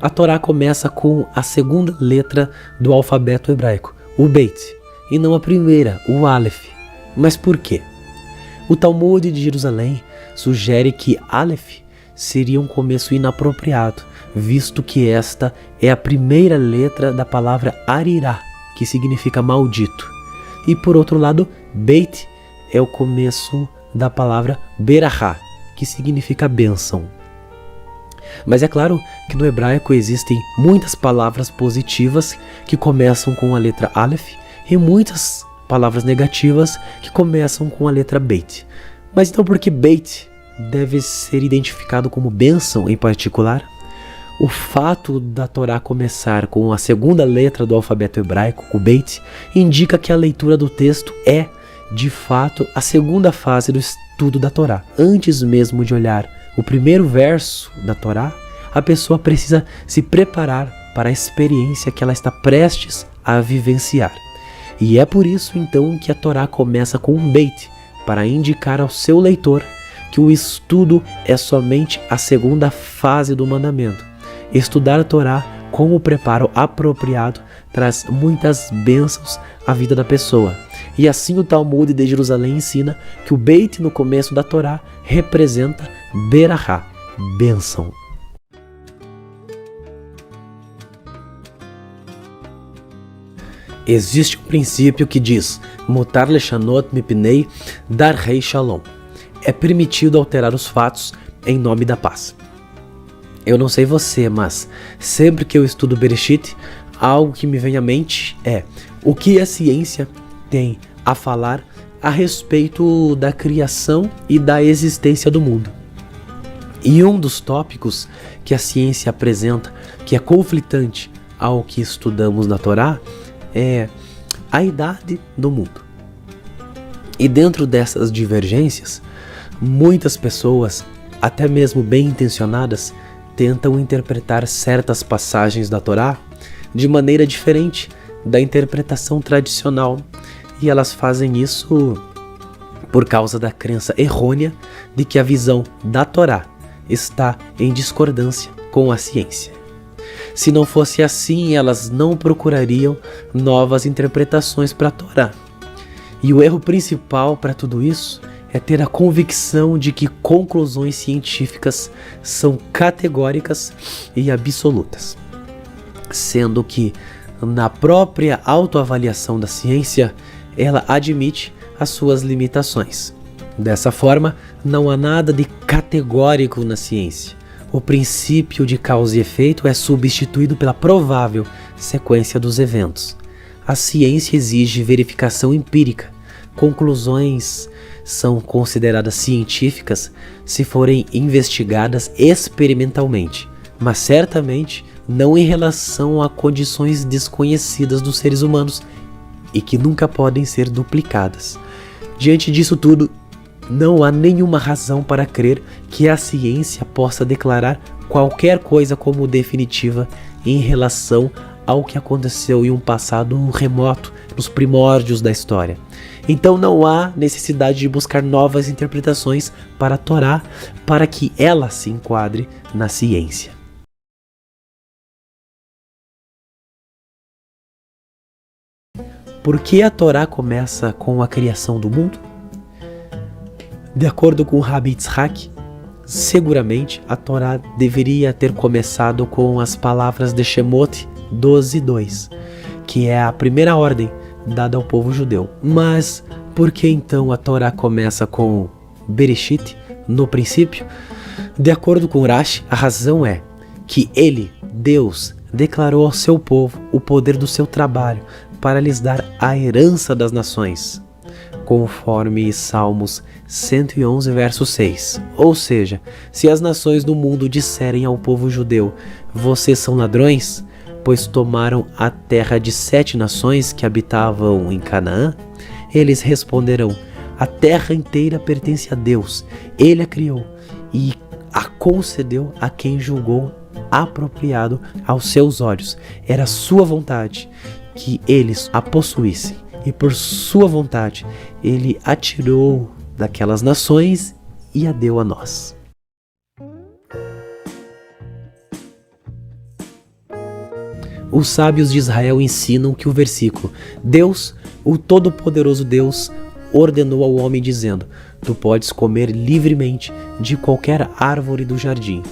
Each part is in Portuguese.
a Torá começa com a segunda letra do alfabeto hebraico, o Beit, e não a primeira, o Aleph. Mas por quê? O Talmud de Jerusalém sugere que Aleph seria um começo inapropriado, visto que esta é a primeira letra da palavra Arirá, que significa maldito. E por outro lado, Beit é o começo da palavra Berachá, que significa bênção. Mas é claro que no hebraico existem muitas palavras positivas que começam com a letra Aleph e muitas palavras negativas que começam com a letra Beit. Mas então por que Beit deve ser identificado como bênção em particular? O fato da Torá começar com a segunda letra do alfabeto hebraico, o Beit, indica que a leitura do texto é, de fato, a segunda fase do estudo da Torá. Antes mesmo de olhar o primeiro verso da Torá, a pessoa precisa se preparar para a experiência que ela está prestes a vivenciar. E é por isso, então, que a Torá começa com um Beit, para indicar ao seu leitor que o estudo é somente a segunda fase do mandamento. Estudar a Torá com o preparo apropriado traz muitas bênçãos à vida da pessoa. E assim o Talmud de Jerusalém ensina que o Beit no começo da Torá representa Berachá, bênção. Existe um princípio que diz Mutar leshanot mipnei darhei shalom. É permitido alterar os fatos em nome da paz. Eu não sei você, mas sempre que eu estudo Bereshit, algo que me vem à mente é o que a ciência tem a falar a respeito da criação e da existência do mundo. E um dos tópicos que a ciência apresenta, que é conflitante ao que estudamos na Torá, é a idade do mundo. E dentro dessas divergências, muitas pessoas, até mesmo bem intencionadas, tentam interpretar certas passagens da Torá de maneira diferente da interpretação tradicional, e elas fazem isso por causa da crença errônea de que a visão da Torá está em discordância com a ciência. Se não fosse assim, elas não procurariam novas interpretações para a Torá. E o erro principal para tudo isso é ter a convicção de que conclusões científicas são categóricas e absolutas, sendo que na própria autoavaliação da ciência ela admite as suas limitações. Dessa forma, não há nada de categórico na ciência. O princípio de causa e efeito é substituído pela provável sequência dos eventos. A ciência exige verificação empírica. Conclusões são consideradas científicas se forem investigadas experimentalmente, mas certamente não em relação a condições desconhecidas dos seres humanos e que nunca podem ser duplicadas. Diante disso tudo, não há nenhuma razão para crer que a ciência possa declarar qualquer coisa como definitiva em relação ao que aconteceu em um passado remoto, nos primórdios da história. Então não há necessidade de buscar novas interpretações para a Torá para que ela se enquadre na ciência. Por que a Torá começa com a criação do mundo? De acordo com Rabbi Yitzhak, seguramente a Torá deveria ter começado com as palavras de Shemot 12:2, que é a primeira ordem dada ao povo judeu. Mas por que então a Torá começa com Bereshit, no princípio? De acordo com Rashi, a razão é que ele, Deus, declarou ao seu povo o poder do seu trabalho para lhes dar a herança das nações, conforme Salmos 111, verso 6. Ou seja, se as nações do mundo disserem ao povo judeu, vocês são ladrões, pois tomaram a terra de 7 nações que habitavam em Canaã, eles responderão, a terra inteira pertence a Deus, Ele a criou e a concedeu a quem julgou apropriado aos seus olhos. Era sua vontade que eles a possuíssem, e por sua vontade Ele a tirou daquelas nações e a deu a nós. Os sábios de Israel ensinam que o versículo Deus, o Todo-Poderoso Deus, ordenou ao homem dizendo: tu podes comer livremente de qualquer árvore do jardim.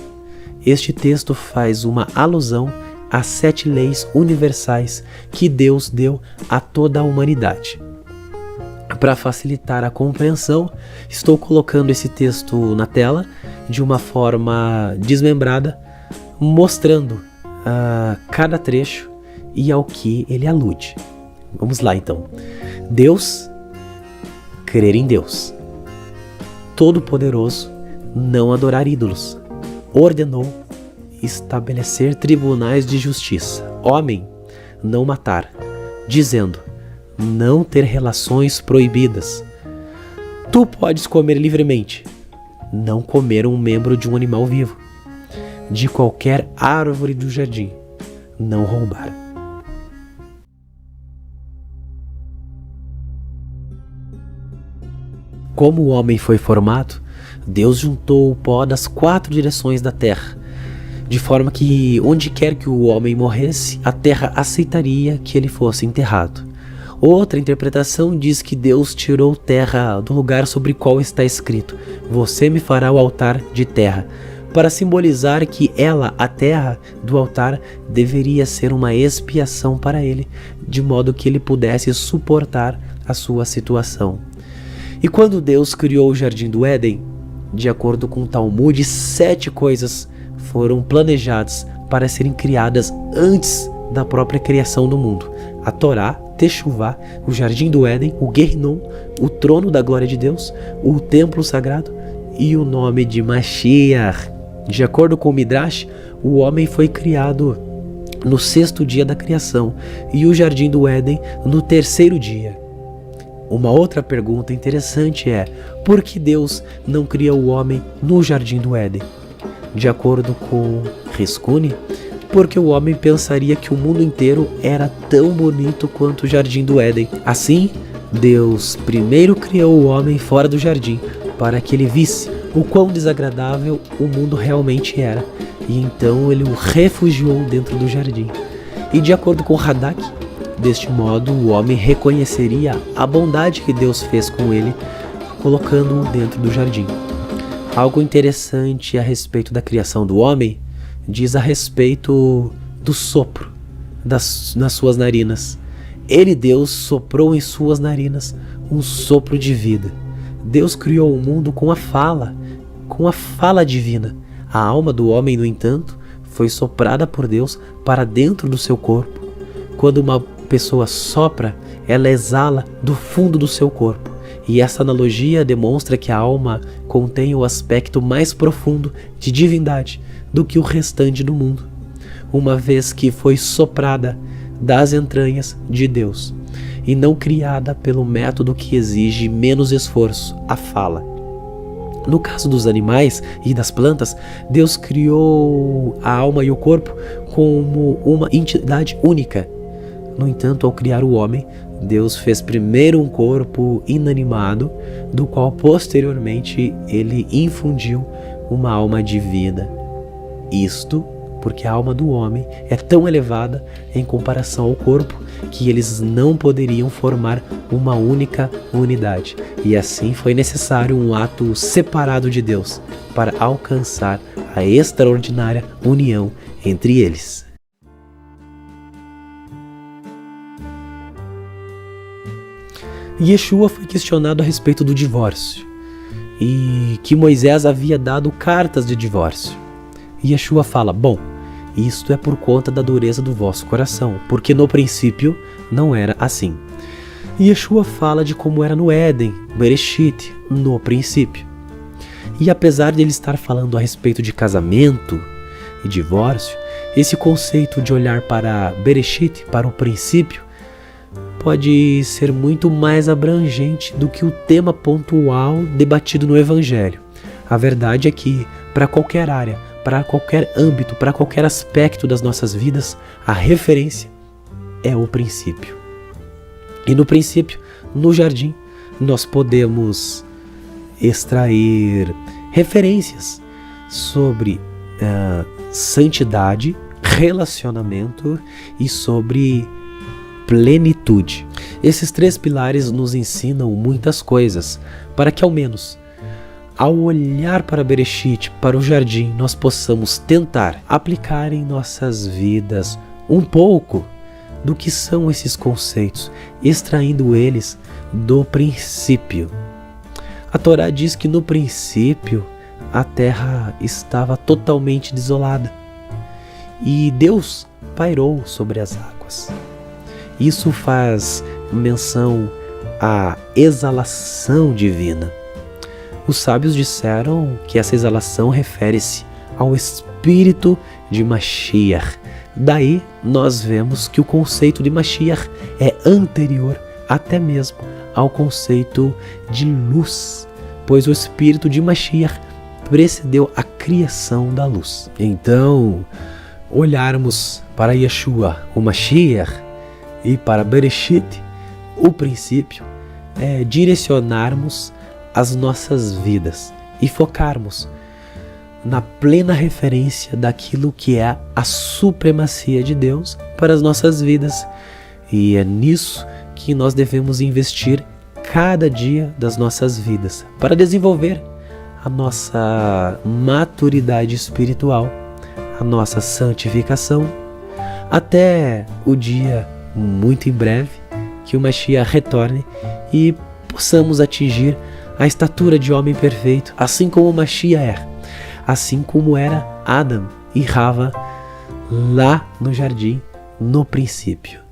Este texto faz uma alusão às 7 leis universais que Deus deu a toda a humanidade. Para facilitar a compreensão, estou colocando esse texto na tela de uma forma desmembrada, mostrando cada trecho e ao que ele alude. Vamos lá então. Deus, crer em Deus. Todo-Poderoso, não adorar ídolos. Ordenou estabelecer tribunais de justiça. Homem, não matar. Dizendo, não ter relações proibidas. Tu podes comer livremente. Não comer um membro de um animal vivo. De qualquer árvore do jardim. Não roubar. Como o homem foi formado, Deus juntou o pó das 4 direções da terra, de forma que onde quer que o homem morresse, a terra aceitaria que ele fosse enterrado. Outra interpretação diz que Deus tirou terra do lugar sobre o qual está escrito: você me fará o altar de terra, para simbolizar que ela, a terra do altar, deveria ser uma expiação para ele, de modo que ele pudesse suportar a sua situação. E quando Deus criou o Jardim do Éden, de acordo com o Talmud, 7 coisas foram planejadas para serem criadas antes da própria criação do mundo: a Torá, Techuvá, o Jardim do Éden, o Guerrinom, o trono da glória de Deus, o templo sagrado e o nome de Mashiach. De acordo com o Midrash, o homem foi criado no 6º dia da criação e o Jardim do Éden no 3º dia. Uma outra pergunta interessante é: por que Deus não cria o homem no Jardim do Éden? De acordo com Riscuni, porque o homem pensaria que o mundo inteiro era tão bonito quanto o Jardim do Éden. Assim, Deus primeiro criou o homem fora do jardim, para que ele visse o quão desagradável o mundo realmente era, e então ele o refugiou dentro do jardim. E de acordo com Radak, deste modo o homem reconheceria a bondade que Deus fez com ele, colocando-o dentro do jardim. Algo interessante a respeito da criação do homem diz a respeito do sopro nas suas narinas. Ele, Deus, soprou em suas narinas um sopro de vida. Deus criou o mundo com a fala divina. A alma do homem, no entanto, foi soprada por Deus para dentro do seu corpo. Quando uma pessoa sopra, ela exala do fundo do seu corpo. E essa analogia demonstra que a alma contém o aspecto mais profundo de divindade do que o restante do mundo, uma vez que foi soprada das entranhas de Deus e não criada pelo método que exige menos esforço, a fala. No caso dos animais e das plantas, Deus criou a alma e o corpo como uma entidade única. No entanto, ao criar o homem, Deus fez primeiro um corpo inanimado, do qual posteriormente ele infundiu uma alma de vida. Isto porque a alma do homem é tão elevada em comparação ao corpo que eles não poderiam formar uma única unidade. E assim foi necessário um ato separado de Deus para alcançar a extraordinária união entre eles. Yeshua foi questionado a respeito do divórcio e que Moisés havia dado cartas de divórcio. Yeshua fala: bom, isto é por conta da dureza do vosso coração, porque no princípio não era assim. Yeshua fala de como era no Éden, Bereshit, no princípio. E apesar de ele estar falando a respeito de casamento e divórcio, esse conceito de olhar para Bereshit, para o princípio, pode ser muito mais abrangente do que o tema pontual debatido no Evangelho. A verdade é que, para qualquer área, para qualquer âmbito, para qualquer aspecto das nossas vidas, a referência é o princípio. E no princípio, no jardim, nós podemos extrair referências sobre santidade, relacionamento e sobre plenitude. Esses 3 pilares nos ensinam muitas coisas para que, ao menos, ao olhar para Bereshit, para o jardim, nós possamos tentar aplicar em nossas vidas um pouco do que são esses conceitos, extraindo eles do princípio. A Torá diz que no princípio a terra estava totalmente desolada e Deus pairou sobre as águas. Isso faz menção à exalação divina. Os sábios disseram que essa exalação refere-se ao espírito de Mashiach. Daí nós vemos que o conceito de Mashiach é anterior até mesmo ao conceito de luz, pois o espírito de Mashiach precedeu a criação da luz. Então, olharmos para Yeshua, o Mashiach, e para Bereshit, o princípio, é direcionarmos as nossas vidas e focarmos na plena referência daquilo que é a supremacia de Deus para as nossas vidas. E é nisso que nós devemos investir cada dia das nossas vidas, para desenvolver a nossa maturidade espiritual, a nossa santificação, até o dia muito em breve que o Mashiach retorne e possamos atingir a estatura de homem perfeito, assim como o Mashiach é, assim como era Adam e Rava lá no jardim no princípio.